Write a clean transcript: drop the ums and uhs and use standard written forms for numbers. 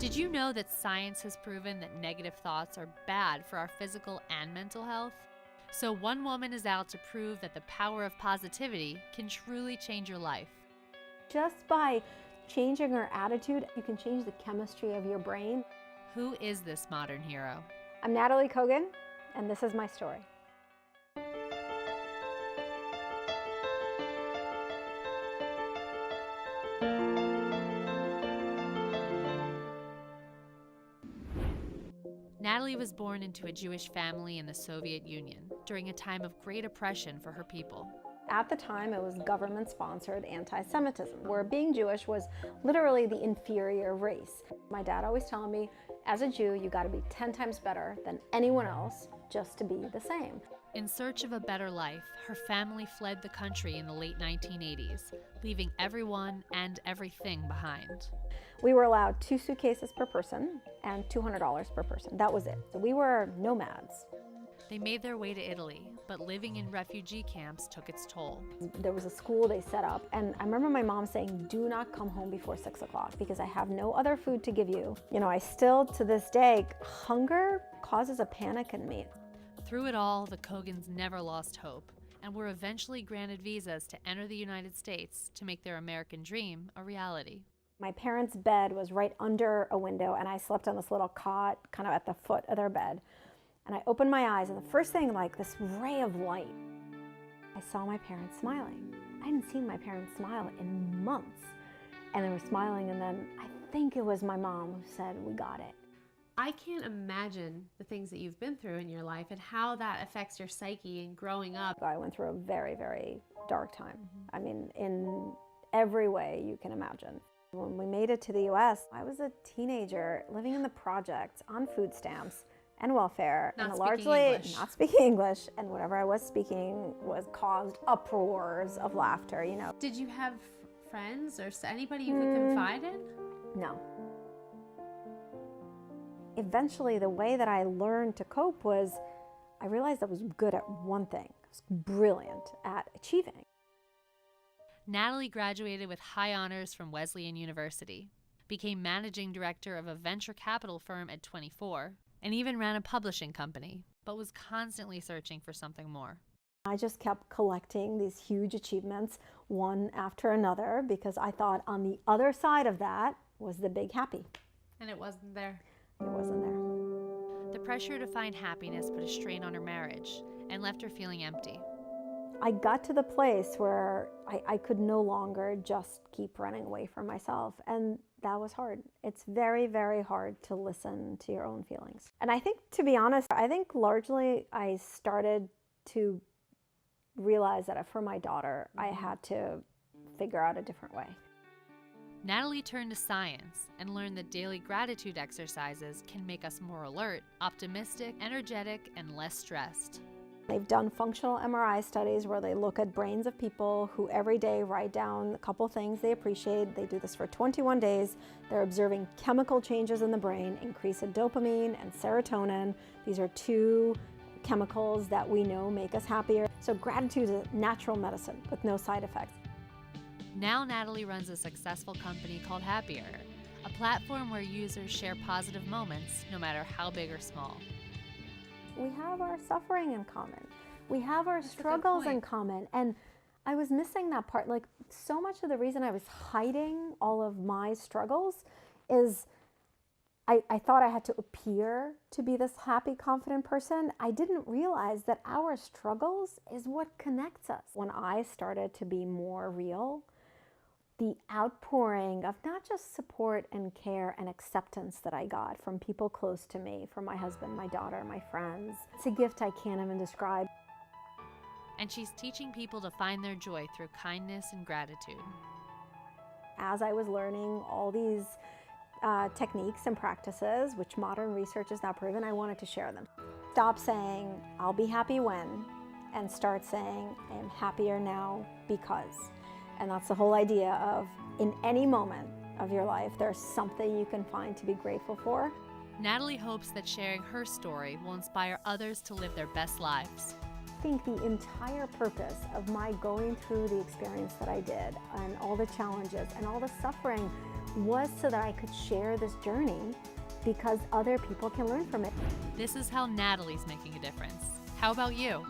Did you know that science has proven that negative thoughts are bad for our physical and mental health? So one woman is out to prove that the power of positivity can truly change your life. Just by changing our attitude, you can change the chemistry of your brain. Who is this modern hero? I'm Nataly Kogan, and this is my story. Nataly was born into a Jewish family in the Soviet Union during a time of great oppression for her people. At the time, it was government-sponsored anti-Semitism, where being Jewish was literally the inferior race. My dad always telling me, as a Jew, you got to be 10 times better than anyone else just to be the same. In search of a better life, her family fled the country in the late 1980s, leaving everyone and everything behind. We were allowed 2 suitcases per person and $200 per person. That was it. So we were nomads. They made their way to Italy, but living in refugee camps took its toll. There was a school they set up, and I remember my mom saying, do not come home before 6 o'clock because I have no other food to give you. You know, I still, to this day, hunger causes a panic in me. Through it all, the Kogans never lost hope and were eventually granted visas to enter the United States to make their American dream a reality. My parents' bed was right under a window, and I slept on this little cot kind of at the foot of their bed. And I opened my eyes, and the first thing, like this ray of light, I saw my parents smiling. I hadn't seen my parents smile in months. And they were smiling, and then I think it was my mom who said, we got it. I can't imagine the things that you've been through in your life and how that affects your psyche and growing up. I went through a very, very dark time. I mean, in every way you can imagine. When we made it to the US, I was a teenager living in the projects on food stamps and welfare, Not and speaking largely English. not speaking English, and whatever I was speaking was caused uproars of laughter, you know. Did you have friends or anybody you could confide in? No. Eventually, the way that I learned to cope was I realized I was good at one thing. I was brilliant at achieving. Nataly graduated with high honors from Wesleyan University, became managing director of a venture capital firm at 24, and even ran a publishing company, but was constantly searching for something more. I just kept collecting these huge achievements, one after another, because I thought on the other side of that was the big happy. And it wasn't there. It wasn't there. The pressure to find happiness put a strain on her marriage and left her feeling empty. I got to the place where I could no longer just keep running away from myself, and that was hard. It's very, very hard to listen to your own feelings. And I think, to be honest, I think largely I started to realize that for my daughter, I had to figure out a different way. Nataly turned to science and learned that daily gratitude exercises can make us more alert, optimistic, energetic, and less stressed. They've done functional MRI studies where they look at brains of people who every day write down a couple things they appreciate. They do this for 21 days. They're observing chemical changes in the brain, increase in dopamine and serotonin. These are 2 chemicals that we know make us happier. So gratitude is a natural medicine with no side effects. Now Nataly runs a successful company called Happier, a platform where users share positive moments, no matter how big or small. We have our suffering in common. We have our struggles in common. And I was missing that part. Like, so much of the reason I was hiding all of my struggles is I thought I had to appear to be this happy, confident person. I didn't realize that our struggles is what connects us. When I started to be more real, the outpouring of not just support and care and acceptance that I got from people close to me, from my husband, my daughter, my friends, it's a gift I can't even describe. And she's teaching people to find their joy through kindness and gratitude. As I was learning all these techniques and practices, which modern research has now proven, I wanted to share them. Stop saying, I'll be happy when, and start saying, I am happier now because. And that's the whole idea of, in any moment of your life, there's something you can find to be grateful for. Nataly hopes that sharing her story will inspire others to live their best lives. I think the entire purpose of my going through the experience that I did and all the challenges and all the suffering was so that I could share this journey because other people can learn from it. This is how Nataly's making a difference. How about you?